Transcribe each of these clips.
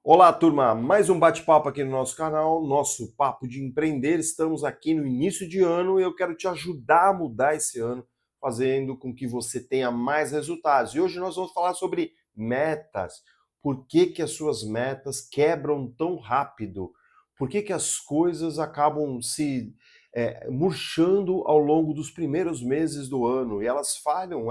Olá, turma! Mais um bate-papo aqui no nosso canal, nosso Papo de Empreender. Estamos aqui no início de ano e eu quero te ajudar a mudar esse ano, fazendo com que você tenha mais resultados. E hoje nós vamos falar sobre metas. Por que que as suas metas quebram tão rápido? Por que que as coisas acabam se murchando ao longo dos primeiros meses do ano? E elas falham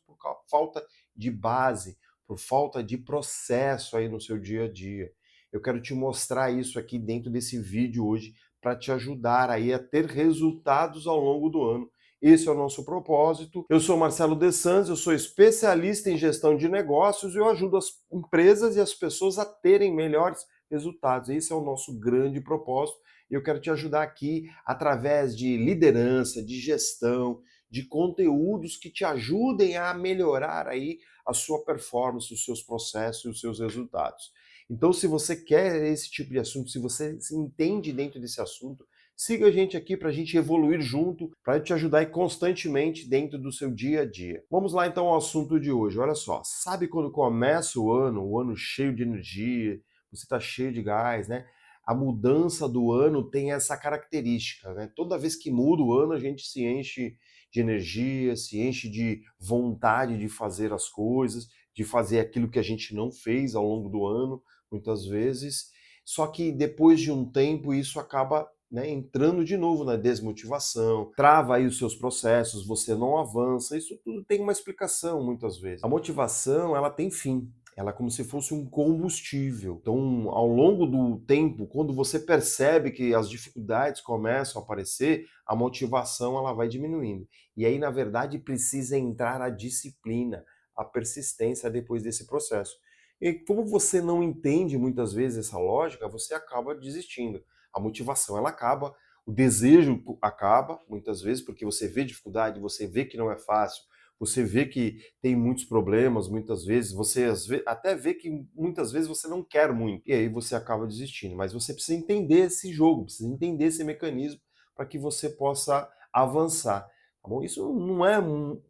por falta de base, por falta de processo aí no seu dia a dia. Eu quero te mostrar isso aqui dentro desse vídeo hoje para te ajudar aí a ter resultados ao longo do ano. Esse é o nosso propósito. Eu sou Marcelo De Santos, eu sou especialista em gestão de negócios e eu ajudo as empresas e as pessoas a terem melhores resultados. Esse é o nosso grande propósito e eu quero te ajudar aqui através de liderança, de gestão, de conteúdos que te ajudem a melhorar aí a sua performance, os seus processos e os seus resultados. Então, se você quer esse tipo de assunto, se você se entende dentro desse assunto, siga a gente aqui para a gente evoluir junto, para te ajudar aí constantemente dentro do seu dia a dia. Vamos lá então ao assunto de hoje. Olha só, sabe quando começa o ano cheio de energia, você está cheio de gás, né? A mudança do ano tem essa característica, né? Toda vez que muda o ano, a gente se enche de energia, se enche de vontade de fazer as coisas, de fazer aquilo que a gente não fez ao longo do ano, muitas vezes. Só que depois de um tempo isso acaba, né, entrando de novo na desmotivação, trava aí os seus processos, você não avança. Isso tudo tem uma explicação muitas vezes. A motivação, ela tem fim. Ela é como se fosse um combustível. Então, ao longo do tempo, quando você percebe que as dificuldades começam a aparecer, a motivação ela vai diminuindo. E aí, na verdade, precisa entrar a disciplina, a persistência depois desse processo. E como você não entende muitas vezes essa lógica, você acaba desistindo. A motivação ela acaba, o desejo acaba muitas vezes porque você vê dificuldade, você vê que não é fácil, você vê que tem muitos problemas, muitas vezes você até vê que muitas vezes você não quer muito e aí você acaba desistindo. Mas você precisa entender esse jogo, precisa entender esse mecanismo para que você possa avançar. Tá bom? Isso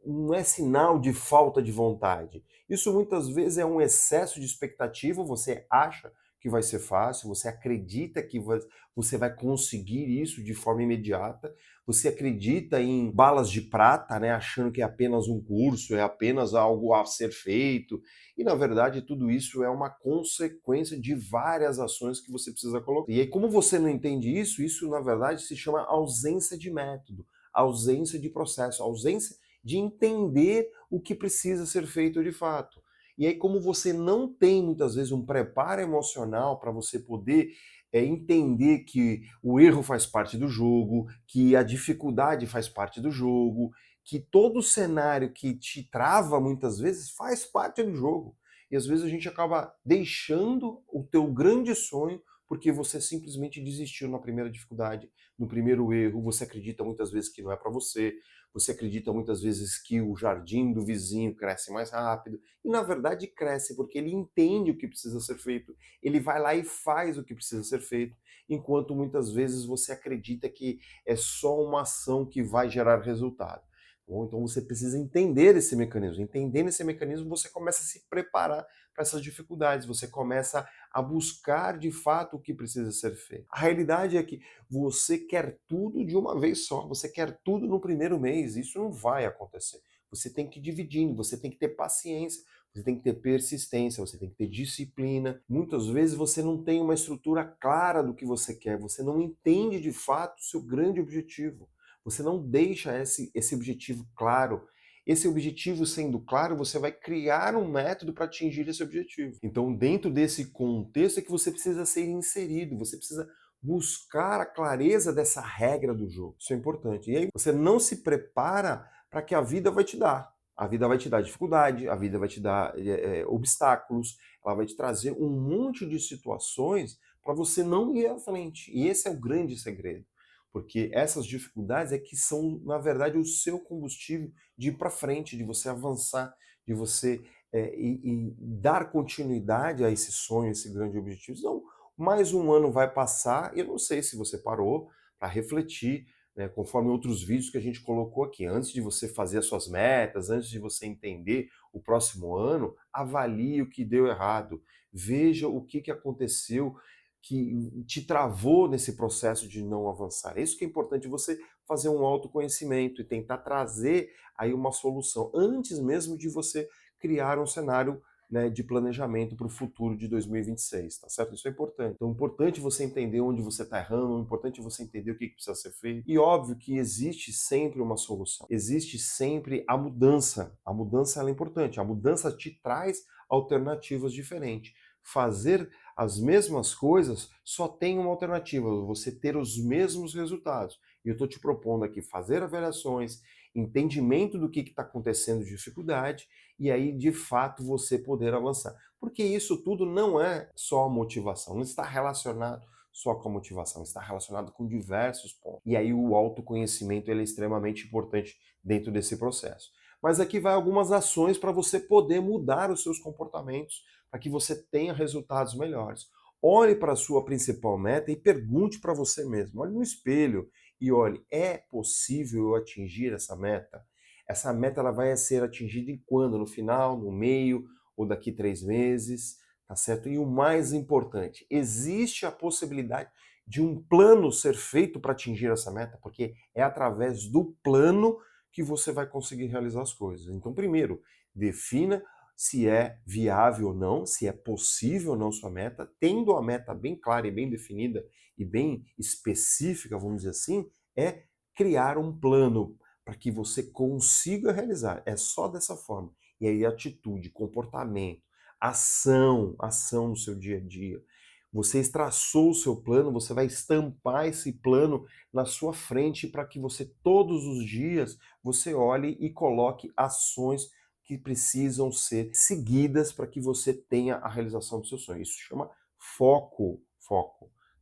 não é sinal de falta de vontade. Isso muitas vezes é um excesso de expectativa, você acha que vai ser fácil, você acredita que você vai conseguir isso de forma imediata, você acredita em balas de prata, né, achando que é apenas um curso, é apenas algo a ser feito, e na verdade tudo isso é uma consequência de várias ações que você precisa colocar. E aí, como você não entende isso, isso na verdade se chama ausência de método, ausência de processo, ausência de entender o que precisa ser feito de fato. E aí, como você não tem muitas vezes um preparo emocional para você poder entender que o erro faz parte do jogo, que a dificuldade faz parte do jogo, que todo o cenário que te trava muitas vezes faz parte do jogo. E às vezes a gente acaba deixando o teu grande sonho porque você simplesmente desistiu na primeira dificuldade, no primeiro erro, você acredita muitas vezes que não é para você, você acredita muitas vezes que o jardim do vizinho cresce mais rápido, e na verdade cresce porque ele entende o que precisa ser feito, ele vai lá e faz o que precisa ser feito, enquanto muitas vezes você acredita que é só uma ação que vai gerar resultado. Bom, então você precisa entender esse mecanismo. Entendendo esse mecanismo, você começa a se preparar para essas dificuldades, você começa a buscar de fato o que precisa ser feito. A realidade é que você quer tudo de uma vez só, você quer tudo no primeiro mês, isso não vai acontecer. Você tem que ir dividindo, você tem que ter paciência, você tem que ter persistência, você tem que ter disciplina. Muitas vezes você não tem uma estrutura clara do que você quer, você não entende de fato o seu grande objetivo. Você não deixa esse objetivo claro. Esse objetivo sendo claro, você vai criar um método para atingir esse objetivo. Então, dentro desse contexto é que você precisa ser inserido, você precisa buscar a clareza dessa regra do jogo. Isso é importante. E aí você não se prepara para que a vida vai te dar. A vida vai te dar dificuldade, a vida vai te dar obstáculos, ela vai te trazer um monte de situações para você não ir à frente. E esse é o grande segredo. Porque essas dificuldades é que são, na verdade, o seu combustível de ir para frente, de você avançar, de você e dar continuidade a esse sonho, esse grande objetivo. Então, mais um ano vai passar, e eu não sei se você parou para refletir, né, conforme outros vídeos que a gente colocou aqui. Antes de você fazer as suas metas, antes de você entender o próximo ano, avalie o que deu errado. veja o que aconteceu que te travou nesse processo de não avançar. É isso que é importante, você fazer um autoconhecimento e tentar trazer aí uma solução, antes mesmo de você criar um cenário, né, de planejamento para o futuro de 2026, tá certo? Isso é importante. Então, é importante você entender onde você está errando, é importante você entender o que precisa ser feito. E óbvio que existe sempre uma solução, existe sempre a mudança. A mudança ela é importante, a mudança te traz alternativas diferentes. Fazer as mesmas coisas só tem uma alternativa, você ter os mesmos resultados. E eu estou te propondo aqui fazer avaliações, entendimento do que está acontecendo de dificuldade, e aí, de fato, você poder avançar. Porque isso tudo não é só motivação, não está relacionado só com a motivação, está relacionado com diversos pontos. E aí o autoconhecimento ele é extremamente importante dentro desse processo. Mas aqui vai algumas ações para você poder mudar os seus comportamentos, para que você tenha resultados melhores. Olhe para a sua principal meta e pergunte para você mesmo. Olhe no espelho e olhe, é possível eu atingir essa meta? Essa meta ela vai ser atingida em quando? No final, no meio ou daqui 3 meses, tá certo? E o mais importante, existe a possibilidade de um plano ser feito para atingir essa meta, porque é através do plano que você vai conseguir realizar as coisas. Então, primeiro, defina se é viável ou não, se é possível ou não sua meta, tendo a meta bem clara e bem definida e bem específica, vamos dizer assim, é criar um plano para que você consiga realizar. É só dessa forma. E aí atitude, comportamento, ação no seu dia a dia. Você traçou o seu plano, você vai estampar esse plano na sua frente para que você todos os dias você olhe e coloque ações que precisam ser seguidas para que você tenha a realização do seu sonho. Isso chama foco,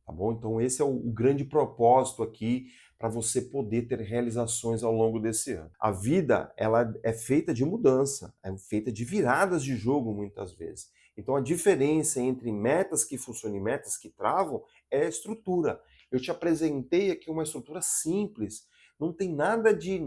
tá bom? Então esse é o grande propósito aqui para você poder ter realizações ao longo desse ano. A vida, ela é feita de mudança, é feita de viradas de jogo muitas vezes. Então a diferença entre metas que funcionam e metas que travam é a estrutura. Eu te apresentei aqui uma estrutura simples, não tem nada de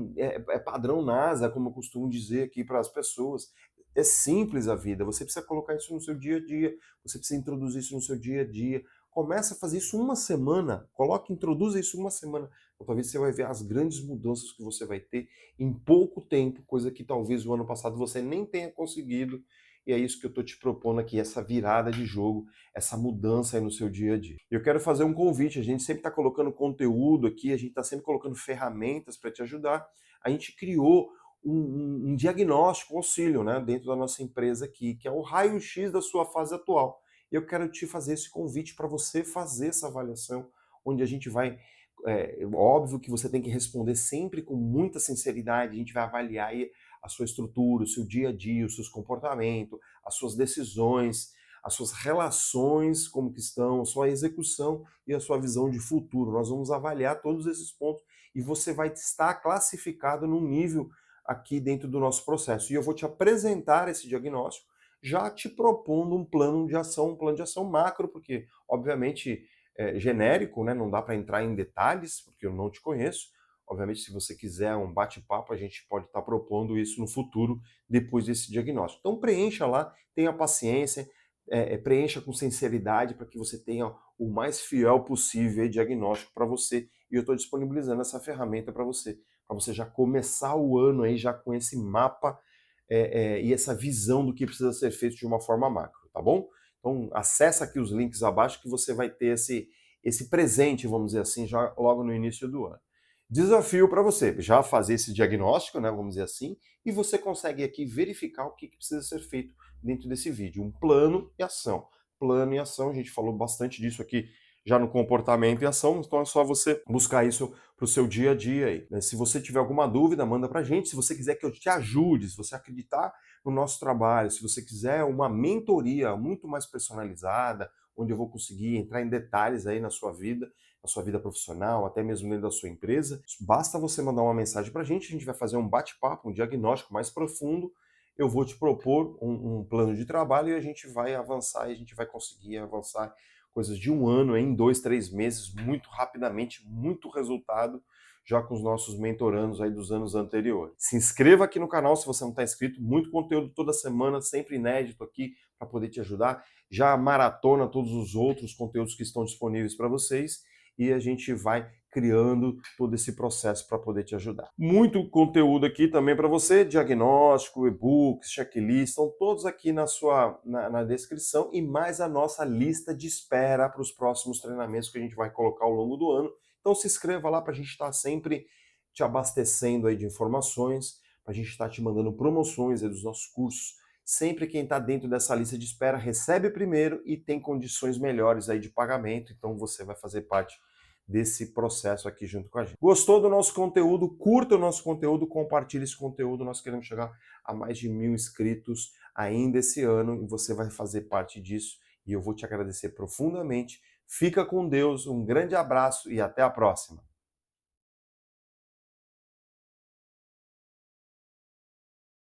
padrão NASA, como eu costumo dizer aqui para as pessoas. É simples a vida, você precisa colocar isso no seu dia a dia, você precisa introduzir isso no seu dia a dia. Começa a fazer isso uma semana, introduza isso uma semana. Então, talvez você vai ver as grandes mudanças que você vai ter em pouco tempo, coisa que talvez o ano passado você nem tenha conseguido. E é isso que eu estou te propondo aqui, essa virada de jogo, essa mudança aí no seu dia a dia. Eu quero fazer um convite, a gente sempre está colocando conteúdo aqui, a gente está sempre colocando ferramentas para te ajudar. A gente criou um diagnóstico, um auxílio, né, dentro da nossa empresa aqui, que é o raio-x da sua fase atual. Eu quero te fazer esse convite para você fazer essa avaliação, onde a gente vai óbvio que você tem que responder sempre com muita sinceridade, a gente vai avaliar aí a sua estrutura, o seu dia a dia, os seus comportamentos, as suas decisões, as suas relações, como que estão, a sua execução e a sua visão de futuro. Nós vamos avaliar todos esses pontos e você vai estar classificado num nível aqui dentro do nosso processo. E eu vou te apresentar esse diagnóstico, já te propondo um plano de ação macro, porque, obviamente, genérico, né? Não dá para entrar em detalhes, porque eu não te conheço. Obviamente, se você quiser um bate-papo, a gente pode estar propondo isso no futuro, depois desse diagnóstico. Então, preencha lá, tenha paciência, preencha com sinceridade para que você tenha o mais fiel possível diagnóstico para você. E eu estou disponibilizando essa ferramenta para você já começar o ano aí já com esse mapa e essa visão do que precisa ser feito de uma forma macro, tá bom? Então, acessa aqui os links abaixo que você vai ter esse presente, vamos dizer assim, já logo no início do ano. Desafio para você, já fazer esse diagnóstico, né, vamos dizer assim, e você consegue aqui verificar o que precisa ser feito dentro desse vídeo. Um plano e ação. Plano e ação, a gente falou bastante disso aqui já no comportamento e ação, então é só você buscar isso para o seu dia a dia aí, né? Se você tiver alguma dúvida, manda para a gente. Se você quiser que eu te ajude, se você acreditar no nosso trabalho, se você quiser uma mentoria muito mais personalizada, onde eu vou conseguir entrar em detalhes aí na sua vida profissional, até mesmo dentro da sua empresa, basta você mandar uma mensagem para a gente vai fazer um bate-papo, um diagnóstico mais profundo, eu vou te propor um plano de trabalho e a gente vai avançar e a gente vai conseguir avançar coisas de um ano, em 2, 3 meses, muito rapidamente, muito resultado, já com os nossos mentorandos aí dos anos anteriores. Se inscreva aqui no canal se você não está inscrito, muito conteúdo toda semana, sempre inédito aqui, para poder te ajudar. Já maratona todos os outros conteúdos que estão disponíveis para vocês e a gente vai criando todo esse processo para poder te ajudar. Muito conteúdo aqui também para você, diagnóstico, e-books, checklist, estão todos aqui na descrição e mais a nossa lista de espera para os próximos treinamentos que a gente vai colocar ao longo do ano. Então se inscreva lá para a gente estar sempre te abastecendo aí de informações, para a gente estar te mandando promoções aí dos nossos cursos. Sempre quem está dentro dessa lista de espera recebe primeiro e tem condições melhores aí de pagamento, então você vai fazer parte desse processo aqui junto com a gente. Gostou do nosso conteúdo? Curta o nosso conteúdo, compartilhe esse conteúdo. Nós queremos chegar a mais de 1.000 inscritos ainda esse ano e você vai fazer parte disso e eu vou te agradecer profundamente. Fica com Deus, um grande abraço e até a próxima.